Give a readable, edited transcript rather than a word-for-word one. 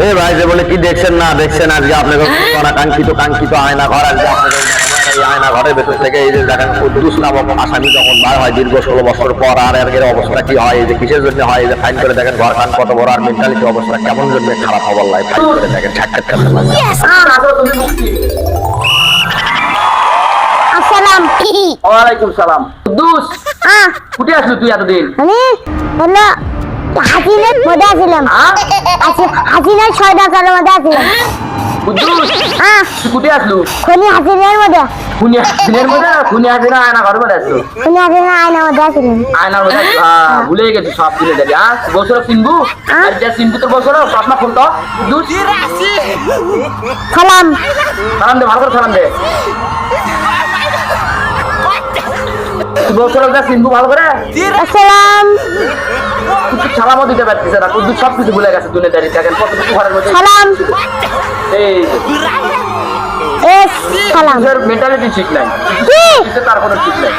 এ ভাই যে বলে কি দেখছেন না দেখছেন আজকে আপনাদের কাঙ্ক্ষিত আয়না ঘর আজকে আপনাদের এই আয়না ঘরের ভেতর থেকে এই যে দেখেন কুদ্দুস নামক আসামি যখন বার হয় দীর্ঘ 16 বছর পর আর এর অবস্থা কি হয় এই যে কিসের জন্য হয় এই যে ফাইন করে দেখেন ঘর খান কত বড় আর মেন্টালিটি অবস্থা কেমন জন্য খারাপ হবার লাই ফাইন করে দেখেন সাক্ষাৎ করতে লাগে। আসসালাম। ওয়ালাইকুম সালাম। কুদ্দুস কুটে আসলি তুই এতদিন? আমি হলো হাসিনের মধ্যে আসলাম। হাসিনের 6 টাকার মধ্যে আসলাম। কুদ্দুস তুই কুটে আসলু? খুনি হাসিনের মধ্যে। খুনি হাসিনের মধ্যে না খুনি হাসিনা আয়না ঘর মধ্যে আসলো? খুনি হাসিনের আয়নার মধ্যে আসলাম। আয়নার মধ্যে ভুলে গেছি সব ভুলে যাবি। বছর চিনবু আর যে চিনবু তোর বছর চশমা খুলতো। কুদ্দুস সালাম। সালাম দে, ভালো করে সালাম দে। বছর যা চিনবু ভালো করে। আসসালাম। সালামও দিতে পারতেছে না। কুদ্দুস সব কিছু ভুলে গেছে দুনিয়াদারি। দেখেন কতটুকু ঘরের মধ্যে সালাম। এই সালাম। মেন্টালিটি ঠিক নাই, কি? তার কোনো ঠিক নাই।